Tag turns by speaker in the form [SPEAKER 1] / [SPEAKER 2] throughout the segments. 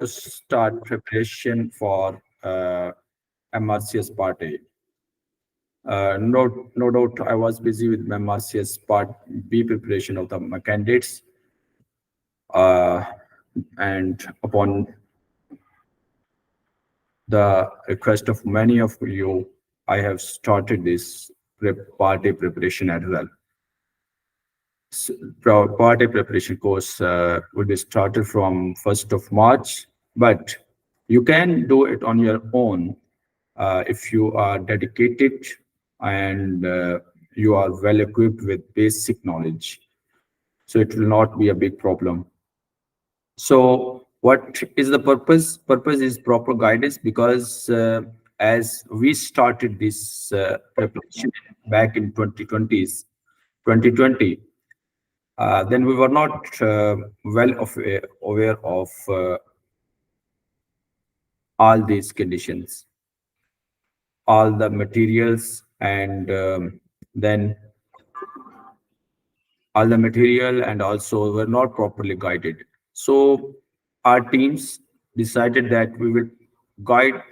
[SPEAKER 1] to start preparation for MRCS Part A. No doubt, I was busy with MRCS Part B preparation of the my candidates, uh, and upon the request of many of you, I have started this Part A preparation as well. Part A preparation course will be started from 1st of March, but you can do it on your own if you are dedicated and you are well equipped with basic knowledge. So it will not be a big problem. So what is the purpose? Purpose is proper guidance, because as we started this preparation back in 2020, then we were not aware of all these conditions, all the materials, and then all the material, and also were not properly guided. So our teams decided that we will guide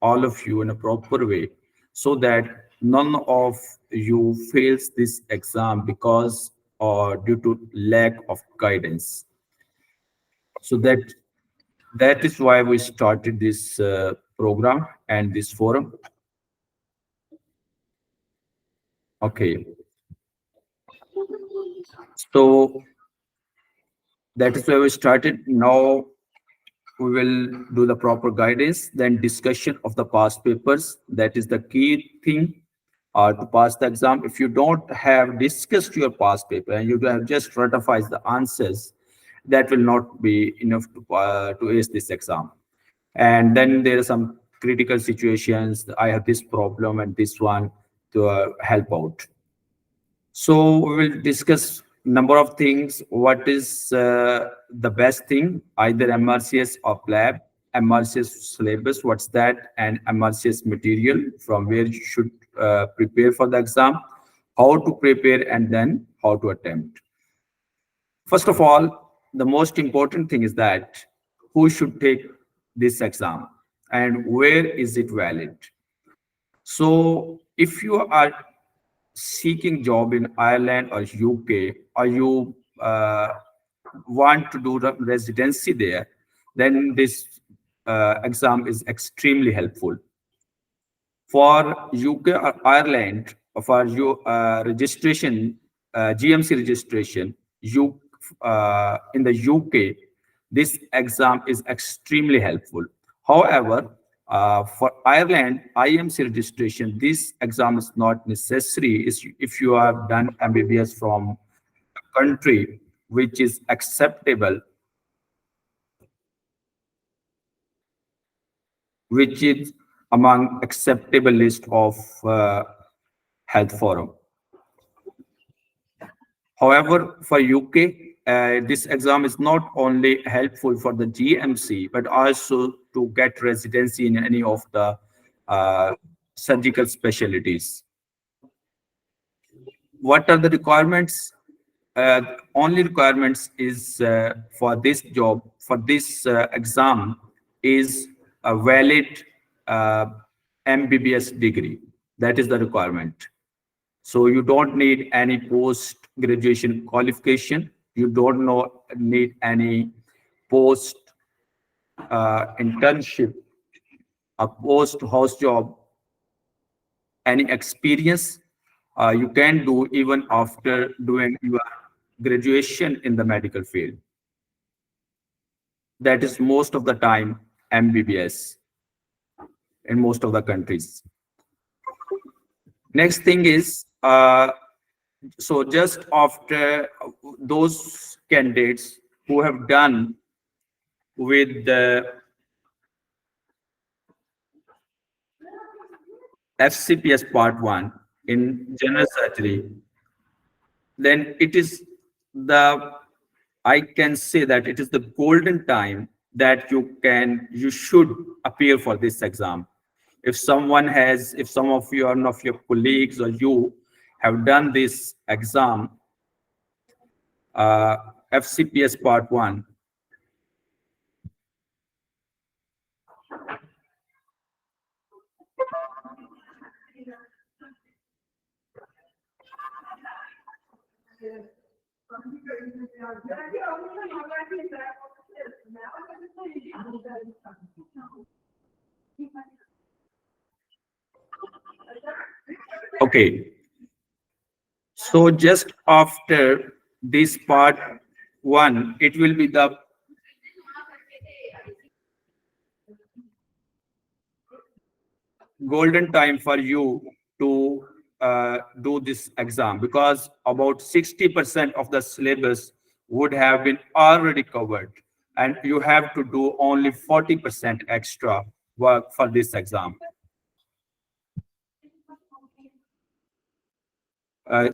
[SPEAKER 1] all of you in a proper way, so that none of you fails this exam because or due to lack of guidance. So that is why we started this program and this forum. Okay, so that is where we started. Now we will do the proper guidance, then discussion of the past papers. That is the key thing to pass the exam. If you don't have discussed your past paper and you have just ratified the answers, that will not be enough to ace this exam. And then there are some critical situations. I have this problem and this one to help out. So we will discuss number of things. What is the best thing? Either MRCS or PLAB, MRCS syllabus, what's that, and MRCS material from where you should prepare for the exam, how to prepare, and then how to attempt. First of all, the most important thing is that who should take this exam and where is it valid. So if you are seeking job in Ireland or UK, or you want to do the residency there, then this exam is extremely helpful. For UK or Ireland, for your registration, GMC registration, in the UK, this exam is extremely helpful. However, for Ireland IMC registration, this exam is not necessary if you have done MBBS from a country which is acceptable, which is among acceptable list of health forum. However, for UK, this exam is not only helpful for the GMC, but also to get residency in any of the surgical specialties. What are the requirements? Only requirements is for this job, for this exam, is a valid MBBS degree. That is the requirement. So you don't need any post-graduation qualification. You don't need any post internship, a post-house job, any experience. You can do even after doing your graduation in the medical field. That is most of the time MBBS in most of the countries. Next thing is, so just after those candidates who have done with the FCPS Part 1 in general surgery, then it is I can say that it is the golden time that you should appear for this exam. If some of your colleagues or you have done this exam, FCPS Part 1, Okay. So just after this part one, it will be the golden time for you to do this exam, because about 60% of the syllabus would have been already covered, and you have to do only 40% extra work for this exam. Uh,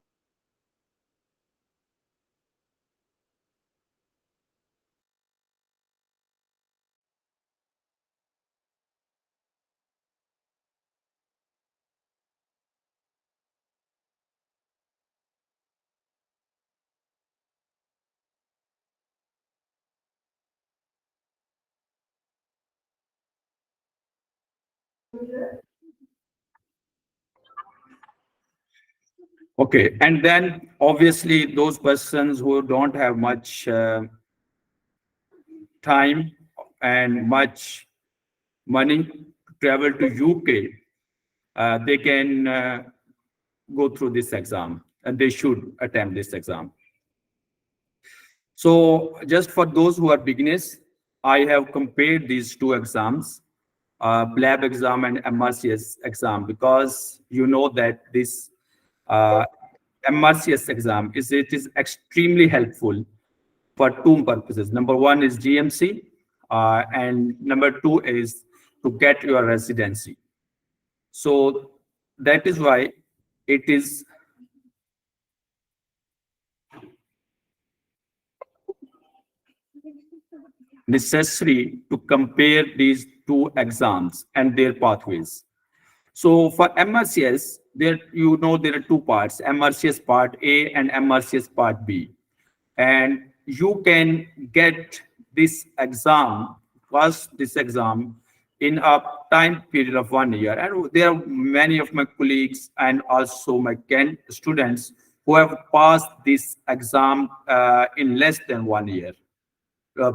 [SPEAKER 1] okay, and then obviously those persons who don't have much time and much money to travel to UK, they can go through this exam, and they should attempt this exam. So just for those who are beginners, I have compared these two exams, PLAB exam and MRCS exam, because you know that this uh, MRCS exam is extremely helpful for two purposes. Number one is GMC, and number two is to get your residency. So that is why it is necessary to compare these two exams and their pathways. So for MRCS, there there are two parts: MRCS Part A and MRCS Part B, and you can get this exam, pass this exam in a time period of 1 year. And there are many of my colleagues and also my students who have passed this exam in less than 1 year,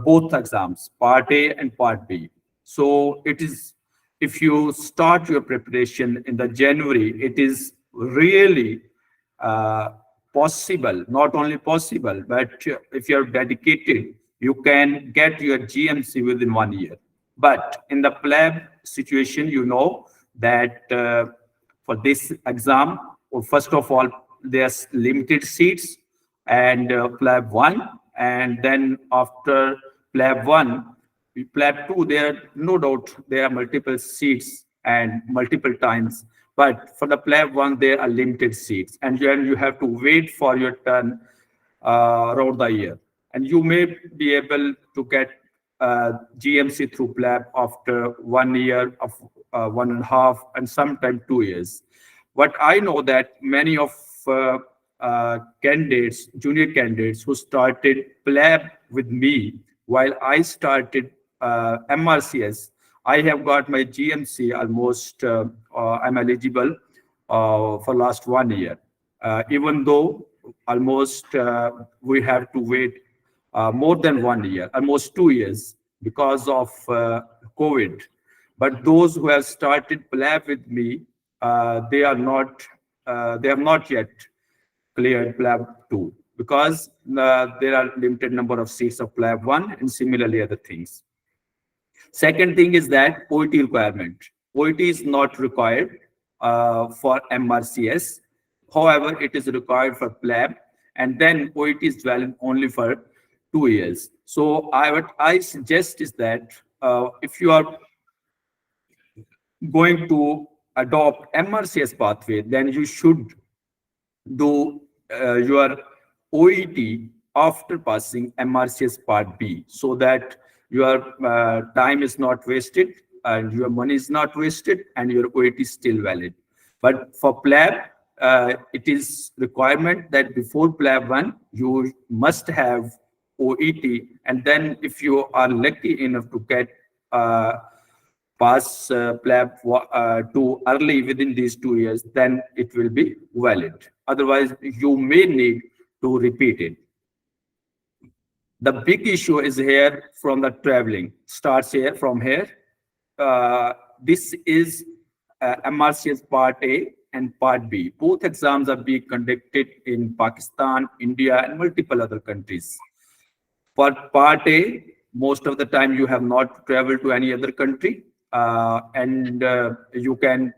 [SPEAKER 1] both exams, Part A and Part B. So it is, if you start your preparation in the January, it is really uh, possible, not only possible, but if you're dedicated, you can get your GMC within 1 year. But in the PLAB situation, you know that for this exam, well, first of all, there's limited seats and PLAB 1, and then after PLAB 1, PLAB 2, there are no doubt there are multiple seats and multiple times, but for the PLAB 1, there are limited seats, and then you have to wait for your turn around the year. And you may be able to get GMC through PLAB after 1 year, of 1.5, and sometimes 2 years. But I know that many of candidates, junior candidates who started PLAB with me while I started MRCS, I have got my GMC almost, I'm eligible for last 1 year, even though almost we have to wait more than 1 year, almost 2 years because of COVID. But those who have started PLAB with me, they have not yet cleared PLAB 2, because there are limited number of seats of PLAB 1, and similarly other things. Second thing is that OET requirement. OET is not required for MRCS. However, it is required for PLAB, and then OET is valid only for 2 years. So what I suggest is that if you are going to adopt MRCS pathway, then you should do your OET after passing MRCS Part B, so that your time is not wasted and your money is not wasted and your OET is still valid. But for PLAB, it is requirement that before PLAB 1, you must have OET, and then if you are lucky enough to get pass PLAB 2 early within these 2 years, then it will be valid. Otherwise, you may need to repeat it. The big issue is here from the traveling. Starts here from here. This is MRCS Part A and Part B. Both exams are being conducted in Pakistan, India, and multiple other countries. For Part A, most of the time you have not traveled to any other country, and you can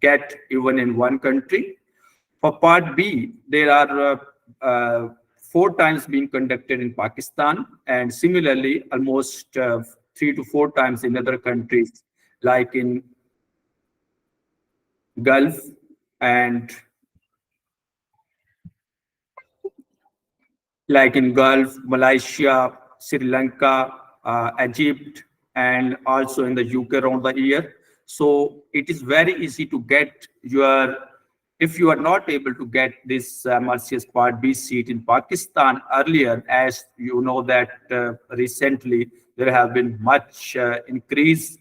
[SPEAKER 1] get even in one country. For Part B, there are 4 times being conducted in Pakistan, and similarly, almost 3 to 4 times in other countries, like in Gulf and like in Gulf, Malaysia, Sri Lanka, Egypt, and also in the UK around the year. So it is very easy to get your, if you are not able to get this MRCS Part B seat in Pakistan earlier, as you know that recently there have been much increase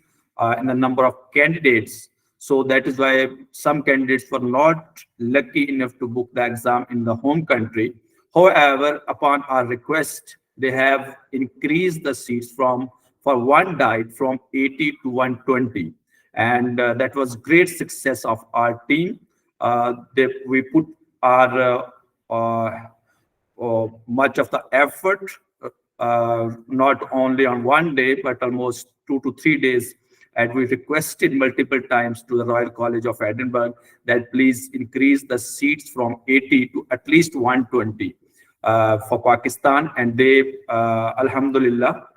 [SPEAKER 1] in the number of candidates. So that is why some candidates were not lucky enough to book the exam in the home country. However, upon our request, they have increased the seats from for one diet from 80 to 120, and that was great success of our team. We put our much of the effort, not only on one day, but almost 2 to 3 days. And we requested multiple times to the Royal College of Edinburgh that please increase the seats from 80 to at least 120 for Pakistan. And they, Alhamdulillah,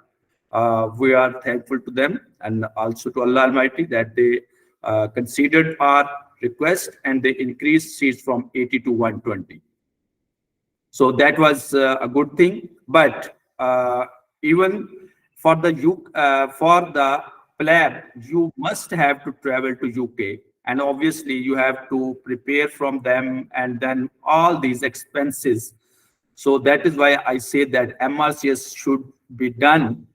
[SPEAKER 1] we are thankful to them and also to Allah Almighty that they considered our request and they increased seats from 80 to 120. So that was a good thing. But even for the PLAB, you must have to travel to UK, and obviously you have to prepare from them, and then all these expenses. So that is why I say that MRCS should be done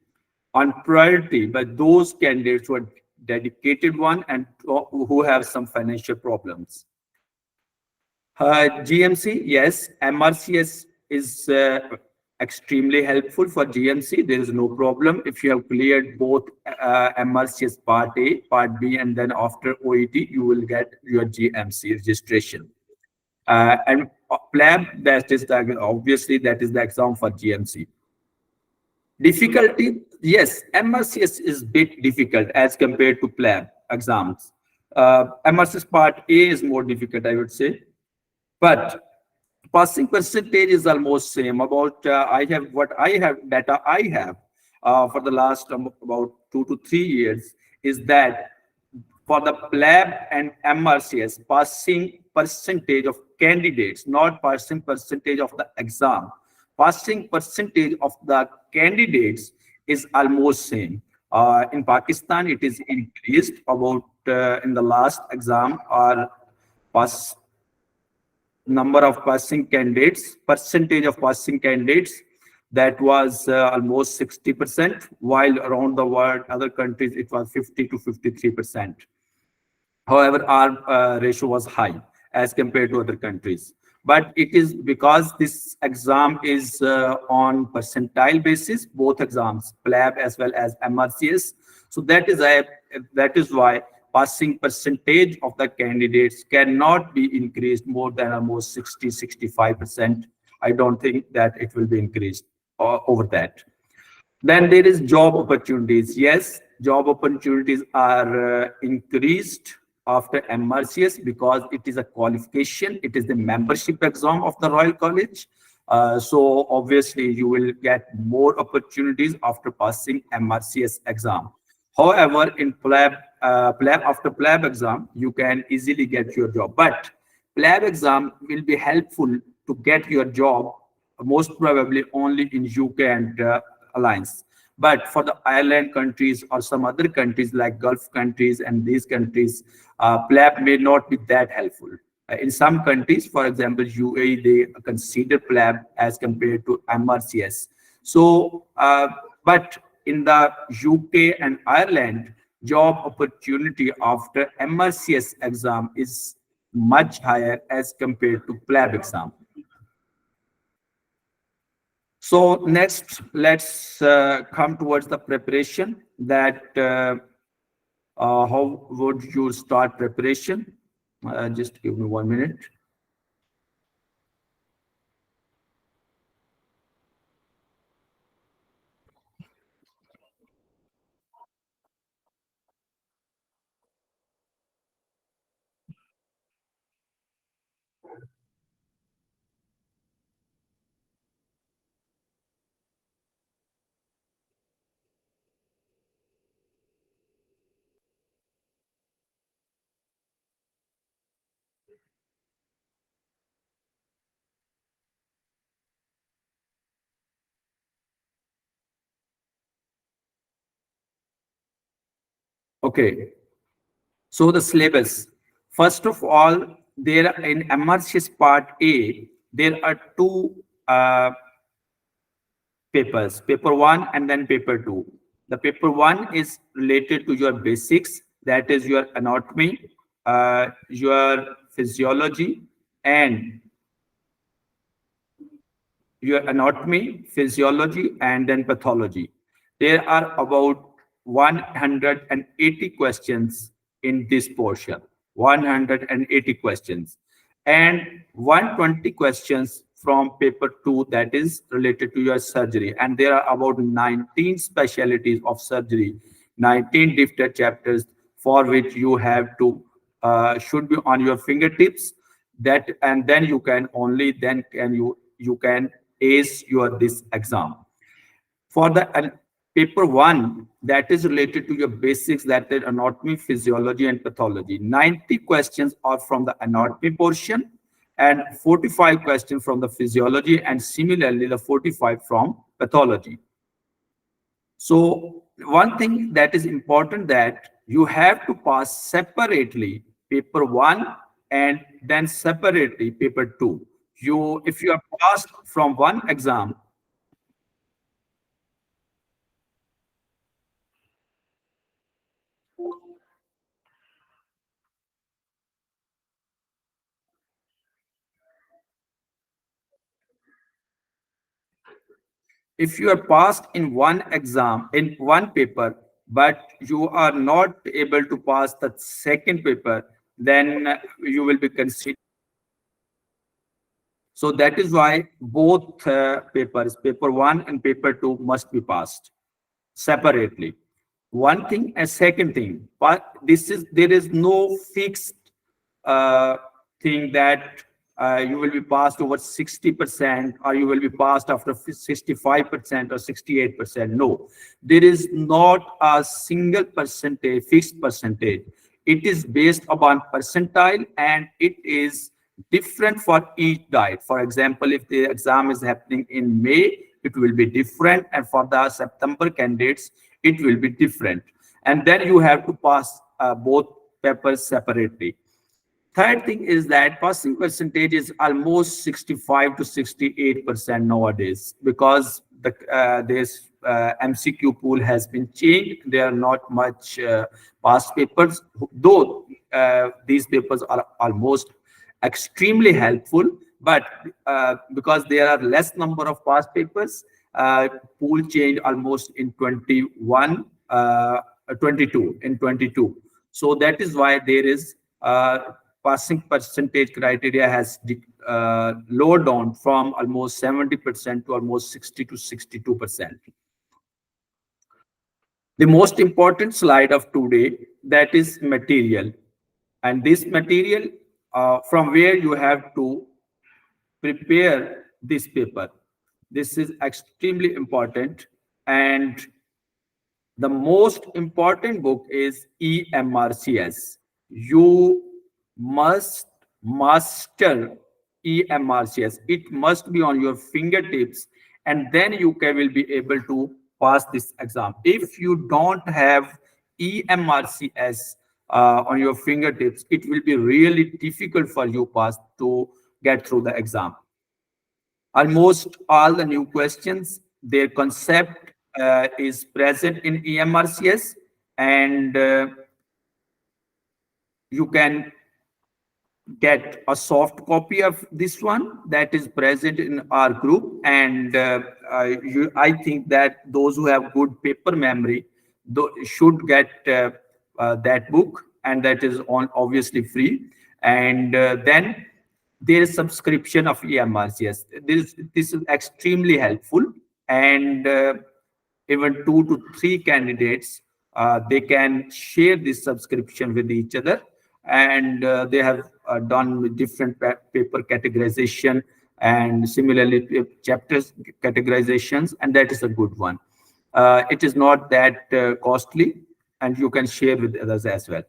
[SPEAKER 1] on priority by those candidates who are dedicated one and who have some financial problems. GMC, yes, MRCS is extremely helpful for GMC. There is no problem. If you have cleared both MRCS Part A, Part B, and then after OET, you will get your GMC registration. And PLAB, that is obviously that is the exam for GMC. Difficulty, yes, MRCS is a bit difficult as compared to PLAB exams. MRCS Part A is more difficult, I would say. But passing percentage is almost same. About I have what I have data I have for the last about 2 to 3 years is that for the PLAB and MRCS, passing percentage of candidates, not passing percentage of the exam, passing percentage of the candidates is almost same. In Pakistan, it is increased about in the last exam or pass number of passing candidates, percentage of passing candidates, that was almost 60%, while around the world, other countries, it was 50 to 53%. However, our ratio was high as compared to other countries. But it is because this exam is on percentile basis, both exams, PLAB as well as MRCS. So that is why passing percentage of the candidates cannot be increased more than almost 60-65%. I don't think that it will be increased over that. Then there is job opportunities. Yes, job opportunities are increased after MRCS because it is a qualification. It is the membership exam of the Royal College. So obviously you will get more opportunities after passing MRCS exam. However, in PLAB, after PLAB exam, you can easily get your job. But PLAB exam will be helpful to get your job, most probably only in UK and Alliance. But for the Ireland countries or some other countries like Gulf countries and these countries, PLAB may not be that helpful. In some countries, for example, UAE, they consider PLAB as compared to MRCS. So, but in the UK and Ireland, job opportunity after MRCS exam is much higher as compared to PLAB exam. So next, let's come towards the preparation. That how would you start preparation? Just give me 1 minute. Okay. So the syllabus. First of all, there are in MRCS Part A, there are two papers, paper one and then paper two. The paper one is related to your basics, that is your anatomy, your physiology, and your anatomy, physiology, and then pathology. There are about 180 questions in this portion, 180 questions, and 120 questions from paper two, that is related to your surgery. And there are about 19 specialties of surgery, 19 different chapters for which you have to should be on your fingertips. That, and then you can only then can you can ace your this exam. For the paper one, that is related to your basics, that is anatomy, physiology, and pathology. 90 questions are from the anatomy portion and 45 questions from the physiology, and similarly the 45 from pathology. So one thing that is important, that you have to pass separately paper one and then separately paper two. If you are passed from one exam, if you are passed in one exam, in one paper, but you are not able to pass the second paper, then you will be considered. So that is why both papers, paper one and paper two, must be passed separately. One thing, and second thing, but this is, there is no fixed uh, thing that you will be passed over 60% or you will be passed after 65% or 68%. No, there is not a single percentage, fixed percentage. It is based upon percentile, and it is different for each diet. For example, if the exam is happening in May, it will be different, and for the September candidates, it will be different. And then you have to pass both papers separately. Third thing is that passing percentage is almost 65 to 68% nowadays, because the this MCQ pool has been changed. There are not much past papers, though these papers are almost extremely helpful. But because there are less number of past papers, pool change almost in 21, 22 in 22. So that is why there is passing percentage criteria has lowered down from almost 70% to almost 60 to 62%. The most important slide of today, that is material. And this material, from where you have to prepare this paper. This is extremely important. And the most important book is EMRCS. You must master EMRCS. It must be on your fingertips, and then you will be able to pass this exam. If you don't have EMRCS on your fingertips, it will be really difficult for you pass to get through the exam. Almost all the new questions, their concept is present in EMRCS, and you can get a soft copy of this one that is present in our group, and I think that those who have good paper memory should get that book, and that is on obviously free. And then there is subscription of EMRCS. This is extremely helpful, and even 2 to 3 candidates, they can share this subscription with each other, and they have done with different paper categorization and similarly chapters categorizations, and that is a good one. It is not that costly, and you can share with others as well.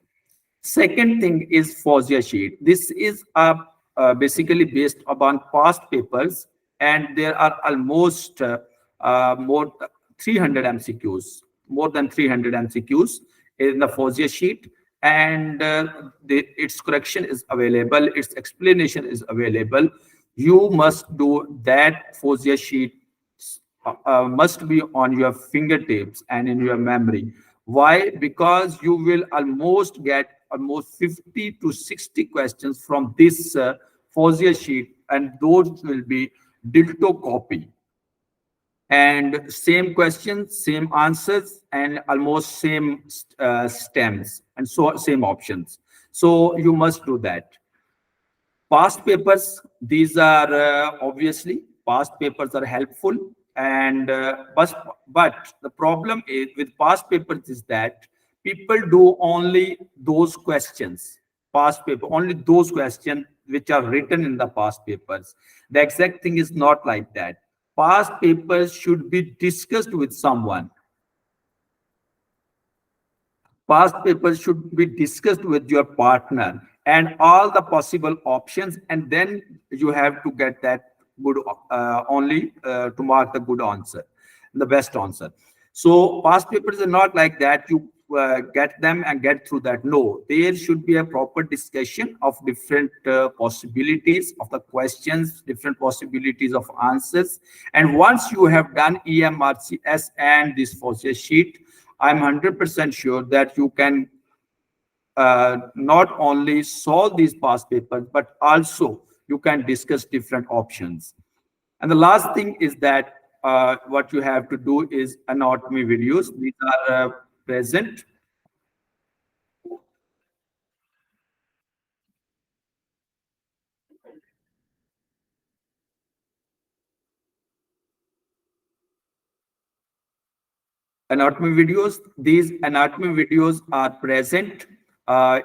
[SPEAKER 1] Second thing is FOSIA sheet. This is basically based upon past papers, and there are almost more 300 MCQs, more than 300 MCQs in the FOSIA sheet, and its correction is available, its explanation is available. You must do that. FOSIA sheet must be on your fingertips and in your memory. Why? Because you will almost get almost 50 to 60 questions from this FOSIA sheet, and those will be ditto copy. And same questions, same answers, and almost same stems, and so same options. So you must do that. Past papers, these are obviously past papers are helpful, and but the problem is with past papers is that people do only those questions, past paper, only those questions which are written in the past papers. The exact thing is not like that. Past papers should be discussed with someone. Past papers should be discussed with your partner and all the possible options, and then you have to get that good only to mark the good answer, the best answer. So past papers are not like that. You get them and get through that. No, there should be a proper discussion of different possibilities of the questions, different possibilities of answers. And once you have done EMRCS and this FOSIA sheet, I'm 100% sure that you can not only solve these past papers, but also you can discuss different options. And the last thing is that what you have to do is anatomy videos. These are present. Anatomy videos. These anatomy videos are present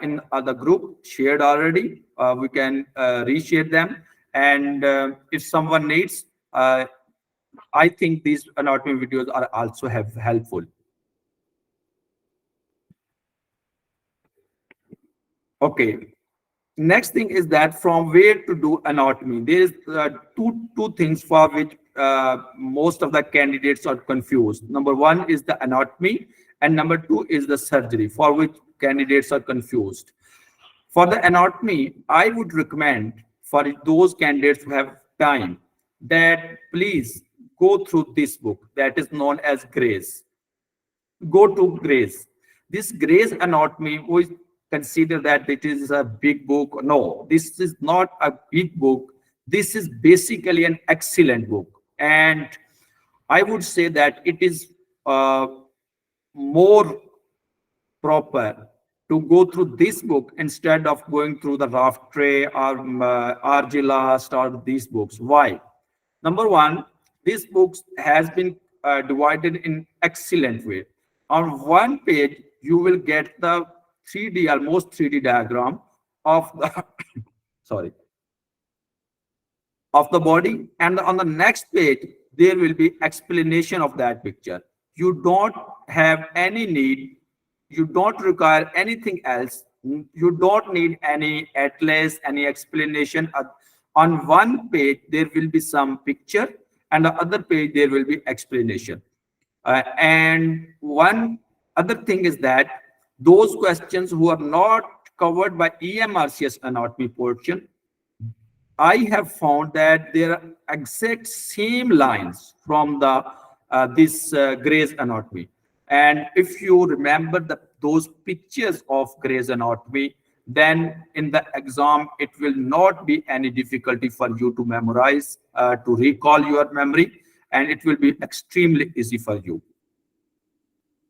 [SPEAKER 1] in the group shared already. We can reshare them. And if someone needs, I think these anatomy videos are also helpful. Okay. Next thing is that from where to do anatomy. There is two things for which most of the candidates are confused. Number one is the anatomy, and number two is the surgery, for which candidates are confused. For the anatomy, I would recommend for those candidates who have time that please go through this book that is known as Gray's. Go to Gray's. This Gray's Anatomy, we consider that it is a big book. No, this is not a big book. This is basically an excellent book. And I would say that it is more proper to go through this book instead of going through the Rout or Argilast or these books. Why? Number one, this book has been divided in excellent way. On one page, you will get the 3D, almost 3D diagram of the sorry, of the body, and on the next page there will be explanation of that picture. You don't have any need, you don't require anything else, you don't need any atlas, any explanation. On one page there will be some picture, and the other page there will be explanation. And one other thing is that those questions who are not covered by EMRCS anatomy portion, I have found that there are exact same lines from the this Gray's Anatomy. And if you remember those pictures of Gray's Anatomy, then in the exam, it will not be any difficulty for you to memorize, to recall your memory, and it will be extremely easy for you.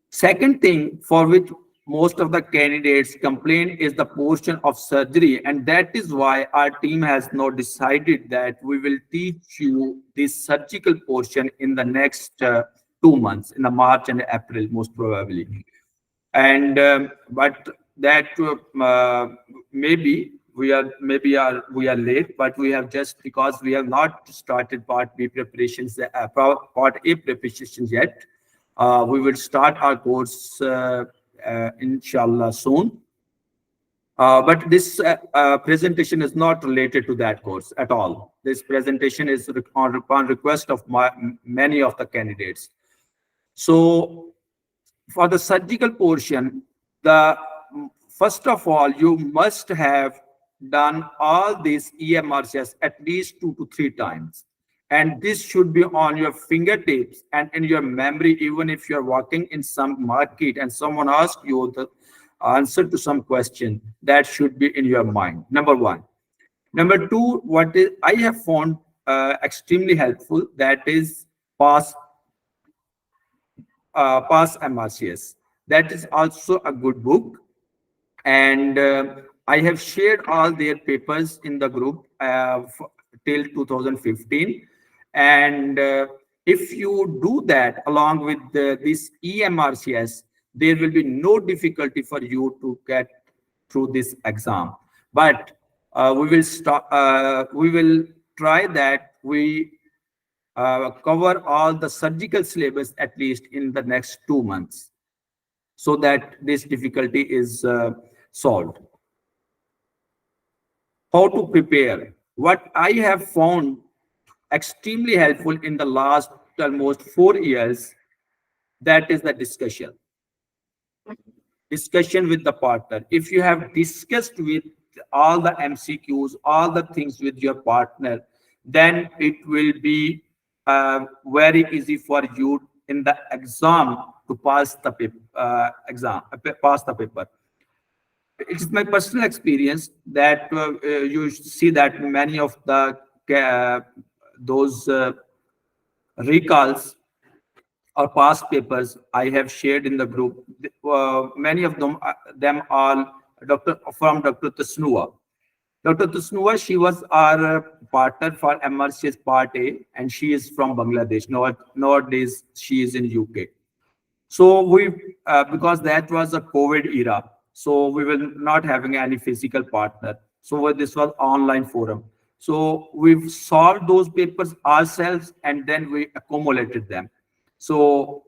[SPEAKER 1] Second thing for which most of the candidates complain is the portion of surgery, and that is why our team has now decided that we will teach you this surgical portion in the next 2 months, in the March and April, most probably. And but that maybe we are late, but we have just because we have not started part B preparations, part A preparations yet. We will start our course inshallah soon. But this presentation is not related to that course at all. This presentation is on request of many of the candidates. So for the surgical portion, the first of all, you must have done all these EMRCS at least 2 to 3 times. And this should be on your fingertips and in your memory, even if you're walking in some market and someone asks you the answer to some question, that should be in your mind, number one. Number two, what is I have found extremely helpful, that is past MRCS. That is also a good book. And I have shared all their papers in the group till 2015. And if you do that along with this EMRCS, there will be no difficulty for you to get through this exam. But we will try that we cover all the surgical syllabus at least in the next 2 months, so that this difficulty is solved. How to prepare? What I have found extremely helpful in the last almost 4 years, that is the discussion with the partner. If you have discussed with all the MCQs, all the things with your partner, then it will be very easy for you in the exam to pass the paper. It's my personal experience that you see that many of the those recalls or past papers I have shared in the group. Many of them are from Dr. Tasnua. Dr. Tasnua, she was our partner for MRCS Part A, and she is from Bangladesh. Nowadays, she is in UK. So because that was a COVID era, so we were not having any physical partner. So this was online forum. So we've solved those papers ourselves, and then we accumulated them. So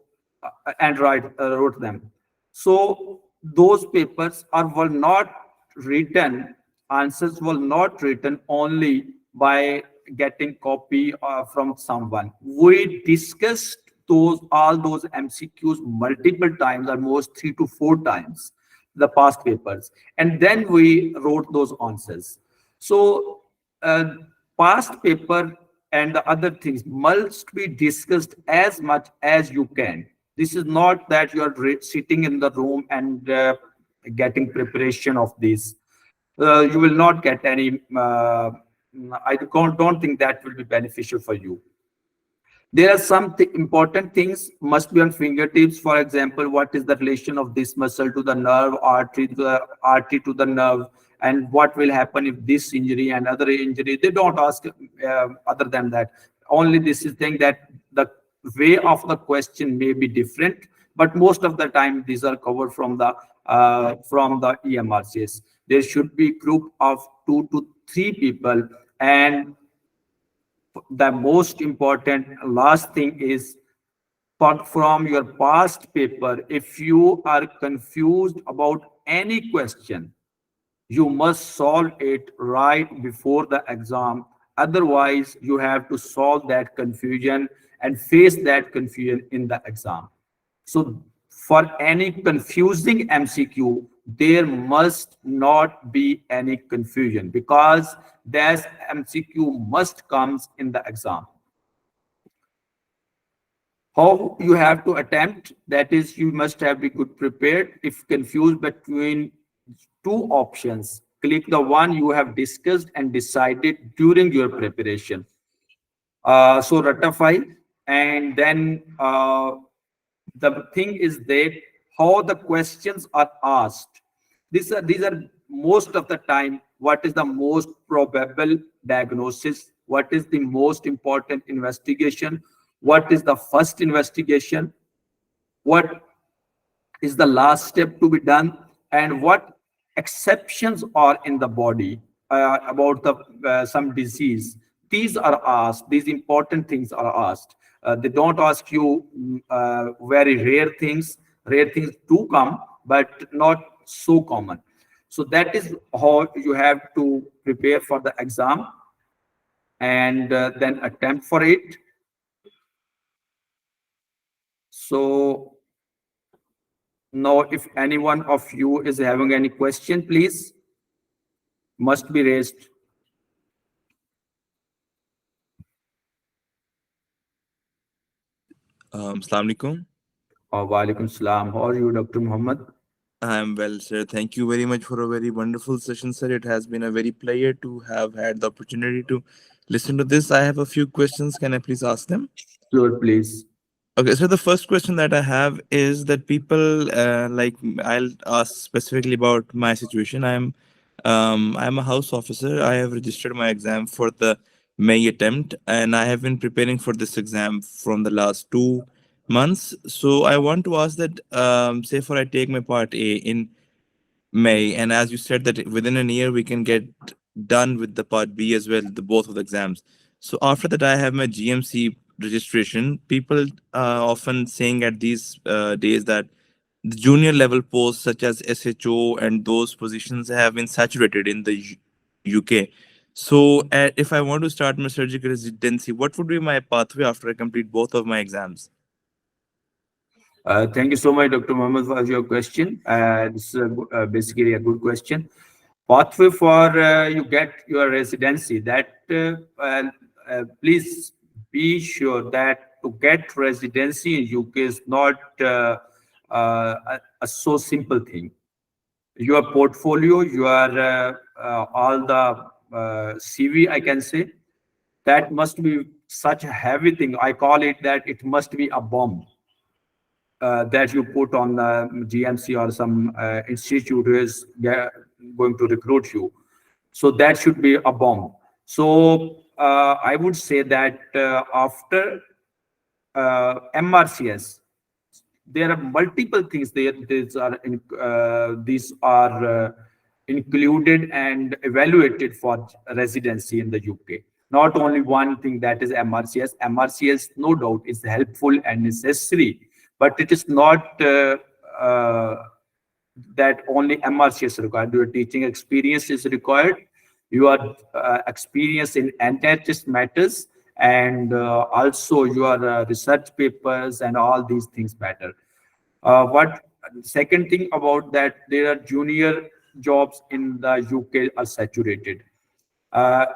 [SPEAKER 1] and wrote them. So those papers were not written. Answers were not written only by getting copy from someone. We discussed all those MCQs multiple times, almost 3 to 4 times, the past papers, and then we wrote those answers. So past paper and the other things must be discussed as much as you can. This is not that you are sitting in the room and getting preparation of this. You will not get any. I don't think that will be beneficial for you. There are some important things must be on fingertips. For example, what is the relation of this muscle to the nerve, artery to the nerve, and what will happen if this injury and other injury. They don't ask other than that. Only this is thing that the way of the question may be different, but most of the time these are covered from the EMRCS. There should be group of 2 to 3 people, and the most important last thing is, from your past paper, if you are confused about any question, you must solve it right before the exam. Otherwise, you have to solve that confusion and face that confusion in the exam. So for any confusing MCQ, there must not be any confusion, because that MCQ must comes in the exam. How you have to attempt, that is, you must have be good prepared. If confused between two options. Click the one you have discussed and decided during your preparation. So ratify, and then the thing is that how the questions are asked. These are most of the time, what is the most probable diagnosis, what is the most important investigation, what is the first investigation, what is the last step to be done, and what exceptions are in the body about the some disease. These are asked, these important things are asked. They don't ask you very rare things do come, but not so common. So that is how you have to prepare for the exam, and then attempt for it. So now, if any one of you is having any question, please, must be raised.
[SPEAKER 2] Assalamu alaikum.
[SPEAKER 1] Wa alaikum salam. How are you, Dr. Muhammad?
[SPEAKER 2] I'm well, sir. Thank you very much for a very wonderful session, sir. It has been a very pleasure to have had the opportunity to listen to this. I have a few questions. Can I please ask them?
[SPEAKER 1] Sure, please.
[SPEAKER 2] Okay, so the first question that I have is that people I'll ask specifically about my situation. I'm a house officer. I have registered my exam for the May attempt, and I have been preparing for this exam from the last 2 months. So I want to ask that, say for I take my part A in May, and as you said that within a year we can get done with the part B as well, the both of the exams. So after that, I have my GMC registration. People often saying at these days that the junior level posts such as SHO and those positions have been saturated in the UK. So if I want to start my surgical residency, what would be my pathway after I complete both of my exams?
[SPEAKER 1] Thank you so much, Dr. Muhammad, for your question. This is basically a good question. Pathway for you get your residency. That please be sure that to get residency in UK is not a so simple thing. Your portfolio, your all the CV, I can say, that must be such a heavy thing. I call it that it must be a bomb that you put on the GMC or some institute who is going to recruit you. So that should be a bomb. So I would say that after MRCS, there are multiple things there. These are included and evaluated for residency in the UK. Not only one thing, that is MRCS. MRCS, no doubt, is helpful and necessary, but it is not that only MRCS required. Your teaching experience is required. Your experience in anti-test matters, and also your research papers and all these things matter. What second thing about that, there are junior jobs in the UK are saturated. Uh,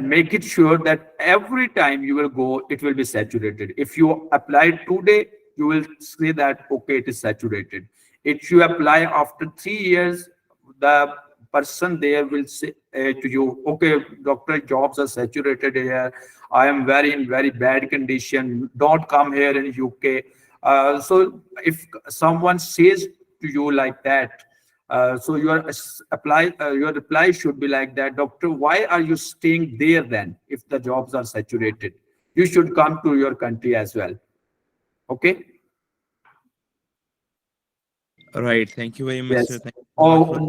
[SPEAKER 1] make it sure that every time you will go, it will be saturated. If you apply today, you will say that, okay, it is saturated. If you apply after 3 years, the person there will say to you, okay, doctor, jobs are saturated here. I am very in very bad condition. Don't come here in UK. So if someone says to you like that, so your reply should be like that, doctor, why are you staying there then if the jobs are saturated? You should come to your country as well. Okay.
[SPEAKER 2] Right. Thank you very much, sir.
[SPEAKER 1] Yes.
[SPEAKER 2] Thank you so much
[SPEAKER 1] Oh,
[SPEAKER 2] for.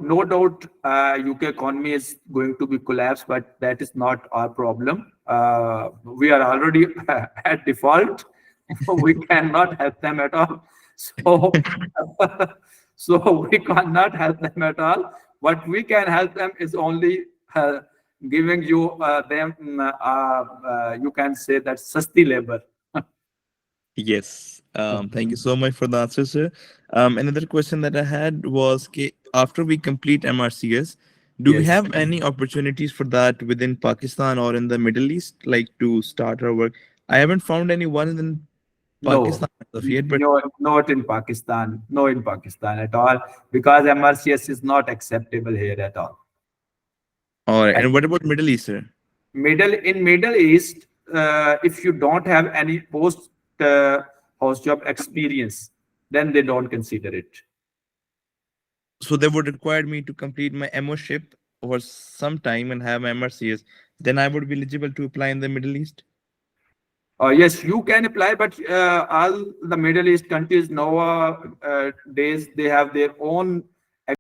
[SPEAKER 1] no doubt, UK economy is going to be collapsed, but that is not our problem. We are already at default. We cannot help them at all. So, so we cannot help them at all. What we can help them is only giving you you can say that sasti labor.
[SPEAKER 2] Yes. Thank you so much for the answer, sir. Another question that I had was, after we complete MRCS, do we
[SPEAKER 1] Yes.
[SPEAKER 2] have any opportunities for that within Pakistan or in the Middle East, like to start our work? I haven't found anyone in Pakistan
[SPEAKER 1] No,
[SPEAKER 2] as of yet, but
[SPEAKER 1] no, not in Pakistan. No, in Pakistan at all, because MRCS is not acceptable here at all.
[SPEAKER 2] all right.
[SPEAKER 1] And
[SPEAKER 2] And what about Middle East, sir?
[SPEAKER 1] Middle East, if you don't have any post house job experience, then they don't consider it.
[SPEAKER 2] So they would require me to complete my MO-ship over some time and have my MRCS. Then I would be eligible to apply in the Middle East.
[SPEAKER 1] Yes, you can apply, but all the Middle East countries nowadays they have their own